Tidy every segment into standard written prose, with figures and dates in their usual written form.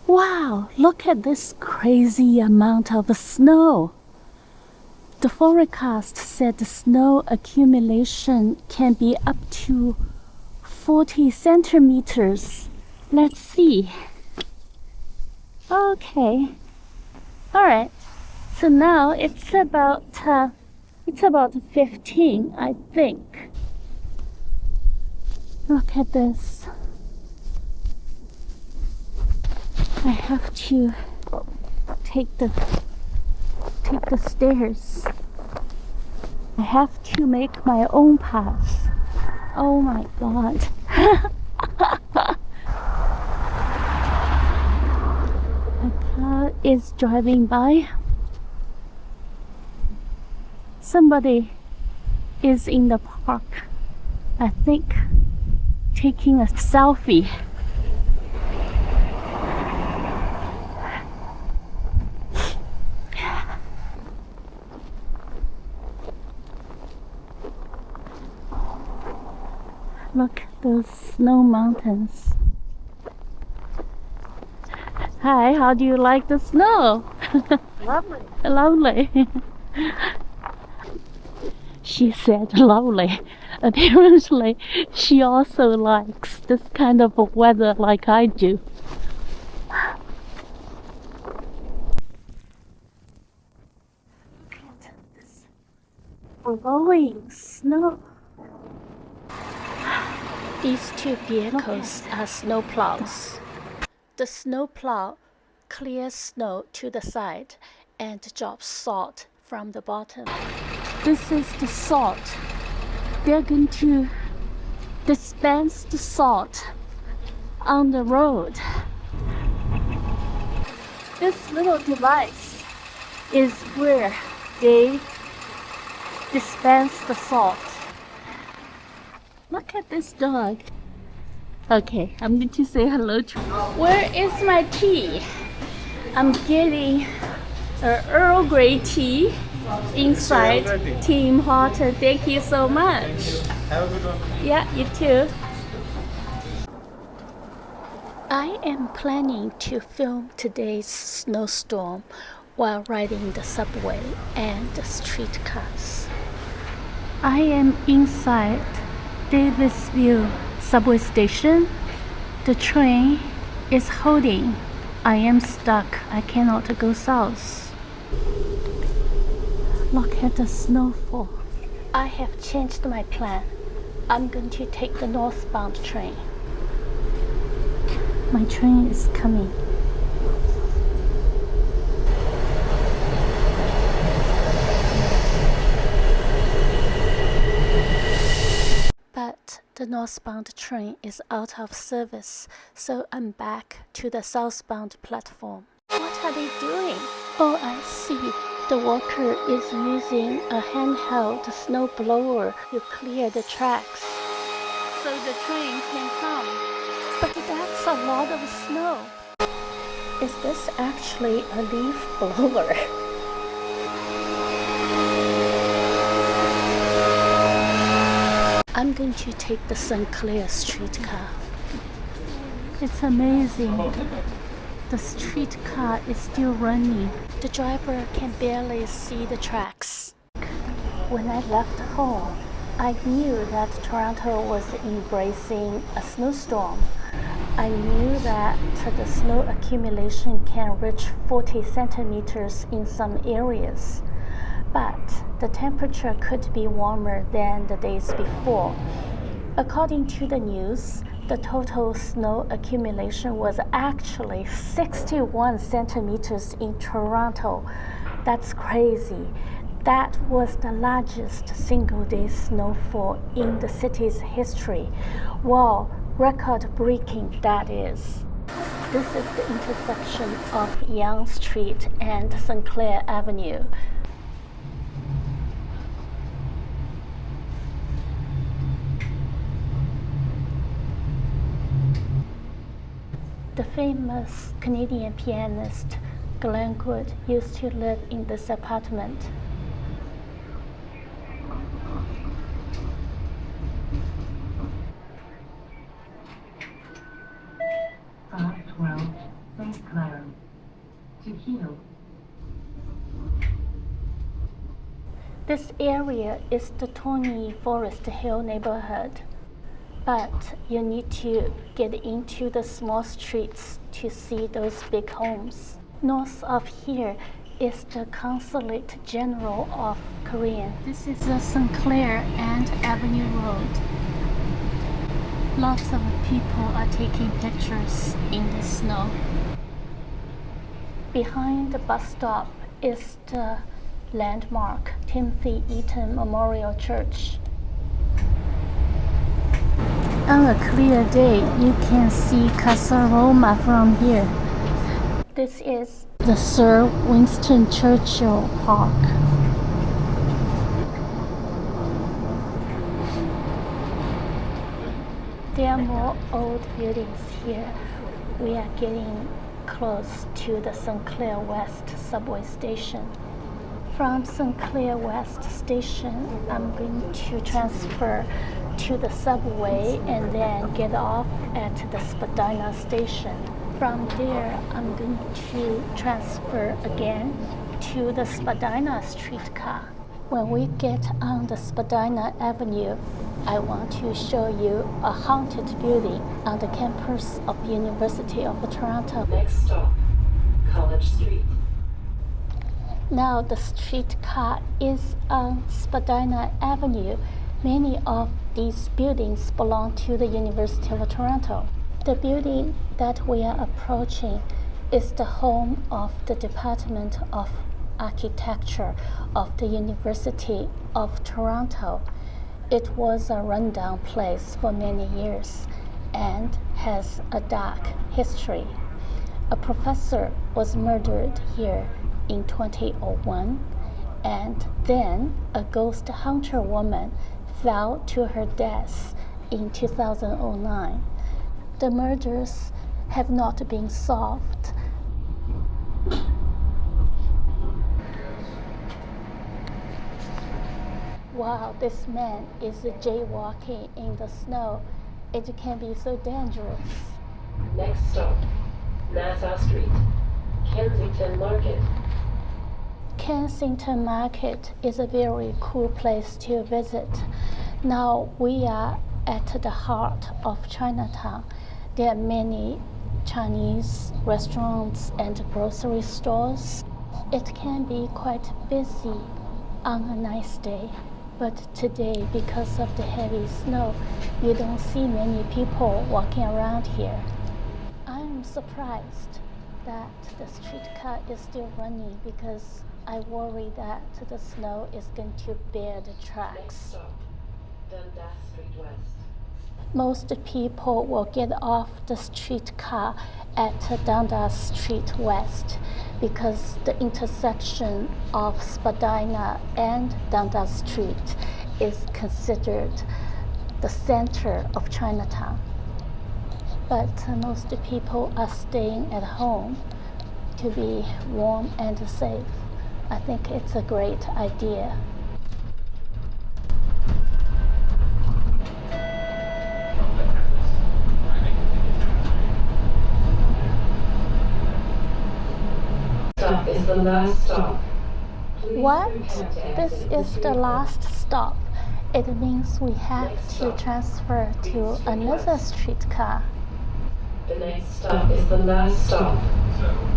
Wow, look at this crazy amount of snow. The forecast said the snow accumulation can be up to 40 centimeters. Let's see. Okay. Alright. So now it's about 15, I think. Look at this. I have to take the stairs. I have to make my own path. Oh my god. A car is driving by. Somebody is in the park, I think, taking a selfie. Look, those snow mountains. Hi, how do you like the snow? Lovely. Lovely. She said lovely. Apparently, she also likes this kind of weather like I do. Look at this blowing snow. These two vehicles are snow plows. The snow plow clears snow to the side and drops salt from the bottom. This is the salt. They're going to dispense the salt on the road. This little device is where they dispense the salt. Look at this dog. Okay, I'm going to say hello to her. Where is my tea? I'm getting an Earl Grey tea inside Tim Hortons. Thank you so much. Have a good one. Yeah, you too. I am planning to film today's snowstorm while riding the subway and the streetcars. I am inside Davisville subway station. The train is holding. I am stuck. I cannot go south. Look at the snowfall. I have changed my plan. I'm going to take the northbound train. My train is coming. But the northbound train is out of service, so I'm back to the southbound platform. What are they doing? Oh, I see. The worker is using a handheld snow blower to clear the tracks, so the train can come. But that's a lot of snow. Is this actually a leaf blower? I'm going to take the Sinclair streetcar. It's amazing. The streetcar is still running. The driver can barely see the tracks. When I left home, I knew that Toronto was embracing a snowstorm. I knew that the snow accumulation can reach 40 centimeters in some areas. But the temperature could be warmer than the days before. According to the news, the total snow accumulation was actually 61 centimeters in Toronto. That's crazy. That was the largest single-day snowfall in the city's history. Wow, record-breaking that is. This is the intersection of Yonge Street and Sinclair Avenue. The famous Canadian pianist Glenn Gould used to live in this apartment. This area is the Tony Forest Hill neighborhood, but you need to get into the small streets to see those big homes. North of here is the Consulate General of Korea. This is the St. Clair and Avenue Road. Lots of people are taking pictures in the snow. Behind the bus stop is the landmark Timothy Eaton Memorial Church. On a clear day, you can see Casa Roma from here. This is the Sir Winston Churchill Park. There are more old buildings here. We are getting close to the St. Clair West subway station. From St. Clair West station, I'm going to transfer to the subway and then get off at the Spadina station. From there, I'm going to transfer again to the Spadina streetcar. When we get on the Spadina Avenue, I want to show you a haunted building on the campus of University of Toronto. Next stop, College Street. Now the streetcar is on Spadina Avenue. Many of these buildings belong to the University of Toronto. The building that we are approaching is the home of the Department of Architecture of the University of Toronto. It was a rundown place for many years and has a dark history. A professor was murdered here in 2001, and then a ghost hunter woman fell to her death in 2009. The murders have not been solved. Wow, this man is jaywalking in the snow. It can be so dangerous. Next stop, Nassau Street, Kensington Market. Kensington Market is a very cool place to visit. Now we are at the heart of Chinatown. There are many Chinese restaurants and grocery stores. It can be quite busy on a nice day, but today, because of the heavy snow, you don't see many people walking around here. I'm surprised that the streetcar is still running because I worry that the snow is going to bear the Next tracks. stop, Dundas Street West. Most people will get off the streetcar at Dundas Street West because the intersection of Spadina and Dundas Street is considered the center of Chinatown. But most people are staying at home to be warm and safe. I think it's a great idea. Stop is the last stop. Please What? prepare to This exit is the streetcar. last stop. It means we have to transfer to another streetcar. The next stop is the last stop.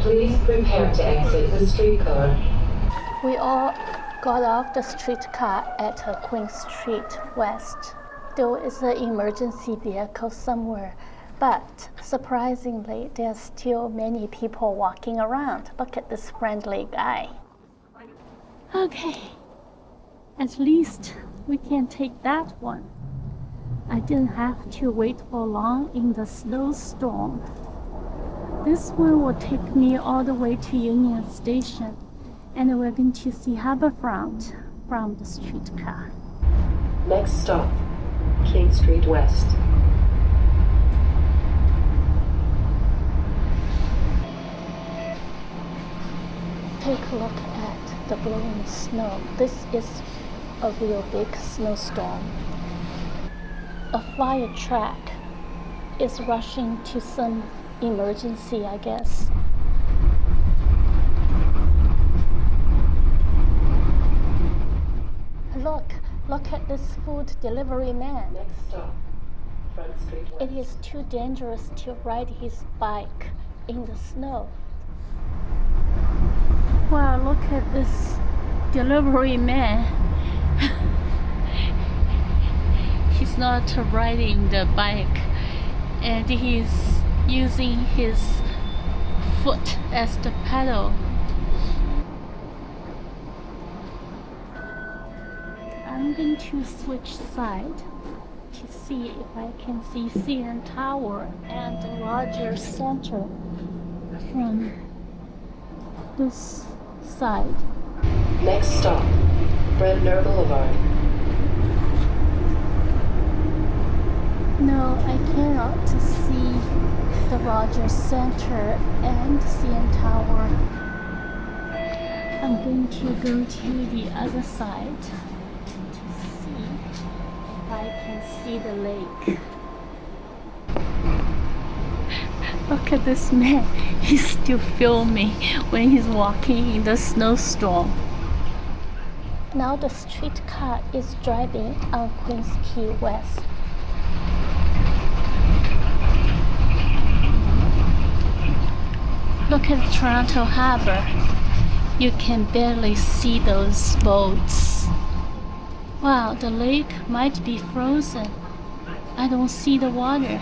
Please prepare to exit the streetcar. We all got off the streetcar at Queen Street West. There is an emergency vehicle somewhere, but surprisingly, there's still many people walking around. Look at this friendly guy. Okay, at least we can take that one. I didn't have to wait for long in the snowstorm. This one will take me all the way to Union Station, and we're going to see Harborfront from the streetcar. Next stop, King Street West. Take a look at the blowing snow. This is a real big snowstorm. A fire truck is rushing to some emergency, I guess. Look at this food delivery man. Next stop, Front Street West. It is too dangerous to ride his bike in the snow. Wow, look at this delivery man. He's not riding the bike and he's using his foot as the pedal. I'm going to switch side to see if I can see CN Tower and Rogers Center from this side. Next stop, Brenner Boulevard. No, I cannot see the Rogers Center and CN Tower. I'm going to go to the other side to see if I can see the lake. Look at this man. He's still filming when he's walking in the snowstorm. Now the streetcar is driving on Queens Quay West. Look at Toronto Harbor. You can barely see those boats. Wow, the lake might be frozen. I don't see the water.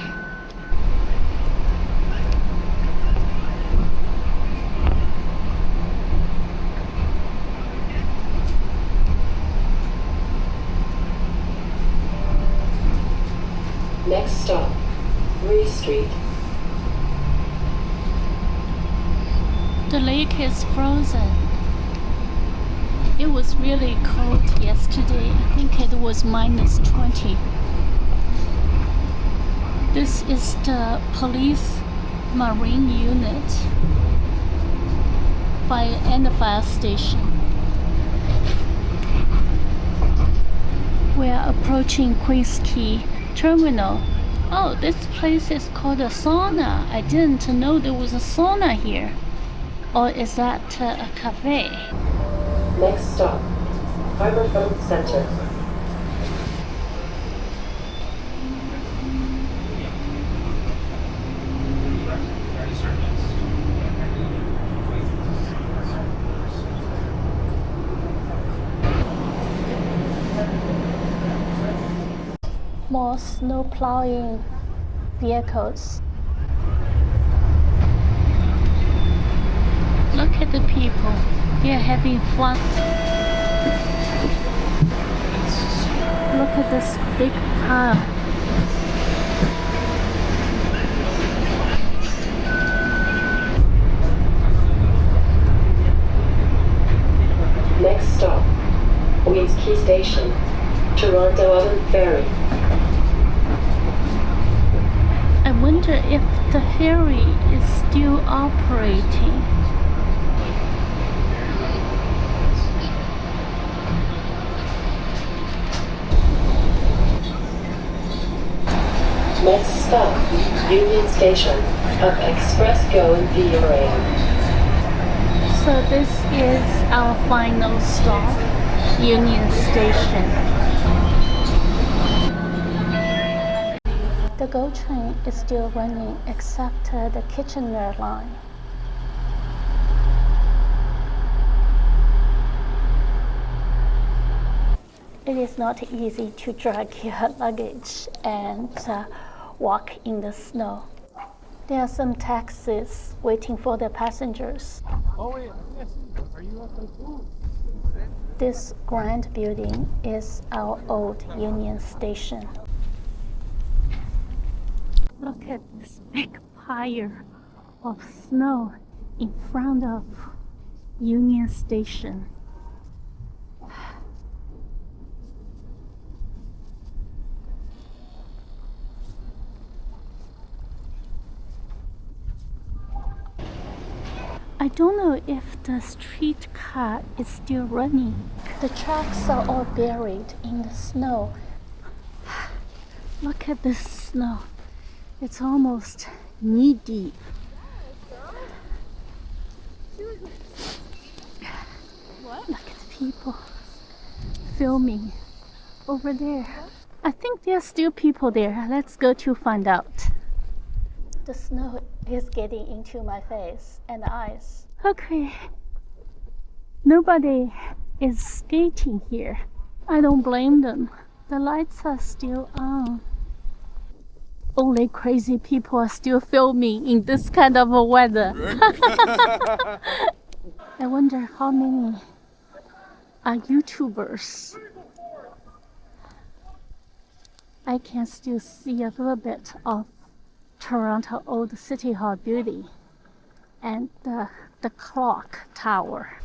Next stop, Ree Street. The lake is frozen. It was really cold yesterday. I think it was -20. This is the police marine unit fire station. We are approaching Queens Quay Terminal. Oh, this place is called a sauna. I didn't know there was a sauna here. Or is that a cafe? Next stop, Harborfront Center. More snow plowing vehicles. Look at the people. They're having fun. Look at this big pile. Next stop, Queens Quay Station, Toronto Island Ferry. I wonder if the ferry is still operating. Next stop, Union Station, up Express Go in Peoria. So this is our final stop, Union Station. The GO train is still running except the Kitchener line. It is not easy to drag your luggage and walk in the snow. There are some taxis waiting for the passengers. Oh wait, yes. Are you up on food? This grand building is our old Union Station. Look at this big pile of snow in front of Union Station. I don't know if the streetcar is still running. The tracks are all buried in the snow. Look at this snow. It's almost knee deep. What? Look at the people. filming over there. I think there's still people there. Let's go to find out. The snow is getting into my face and eyes. Okay. Nobody is skating here. I don't blame them. The lights are still on. Only crazy people are still filming in this kind of a weather. I wonder how many are YouTubers. I can still see a little bit of Toronto Old City Hall building and the clock tower.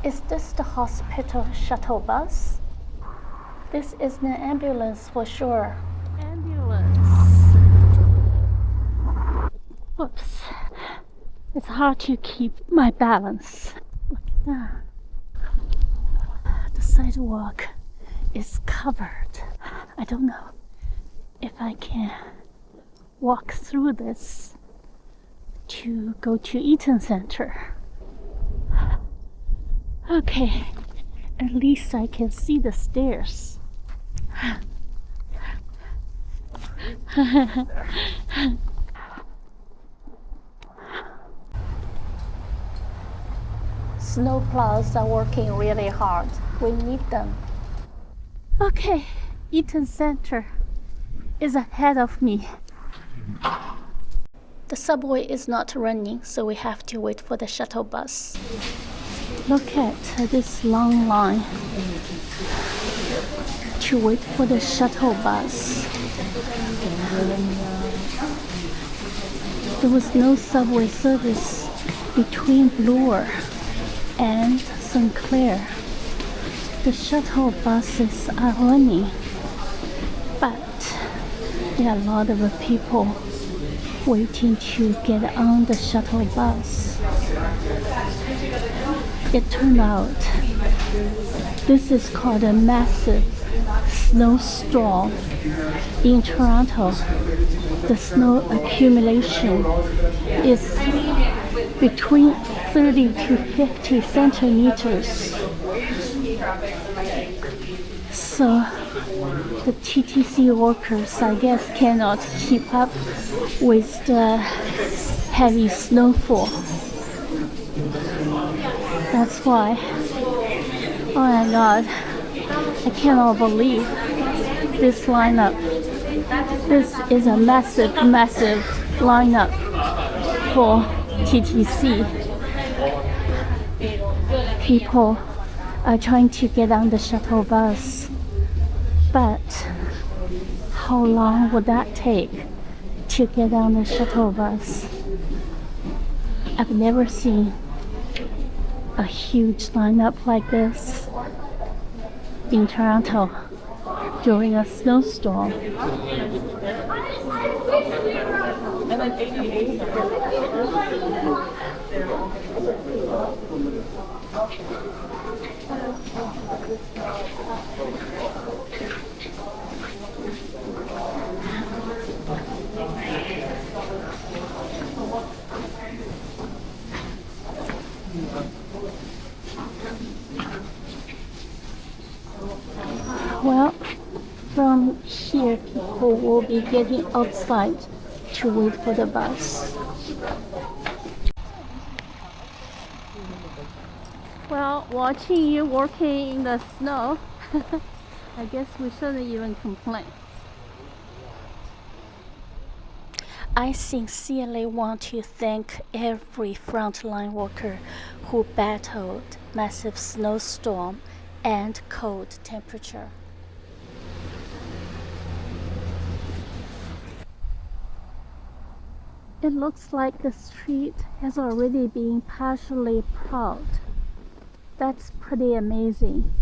Is this the hospital shuttle bus? This is an ambulance for sure. Ambulance. Whoops. It's hard to keep my balance. Look at that. The sidewalk is covered. I don't know if I can walk through this to go to Eaton Center. Okay, at least I can see the stairs. Snow plows are working really hard. We need them. Okay, Eaton Center is ahead of me. The subway is not running, so we have to wait for the shuttle bus. Look at this long line to wait for the shuttle bus. There was no subway service between Bloor and St. Clair. The shuttle buses are running, but there are a lot of people waiting to get on the shuttle bus. It turned out this is called a massive snowstorm in Toronto. The snow accumulation is between 30 to 50 centimeters. So the TTC workers, I guess, cannot keep up with the heavy snowfall. That's why. Oh my God, I cannot believe this lineup. This is a massive, massive lineup for TTC. People are trying to get on the shuttle bus, but how long would that take to get on the shuttle bus? I've never seen a huge lineup like this in Toronto during a snowstorm. Well, from here people will be getting outside to wait for the bus. Well, watching you working in the snow, I guess we shouldn't even complain. I sincerely want to thank every frontline worker who battled massive snowstorm and cold temperature. It looks like the street has already been partially plowed. That's pretty amazing.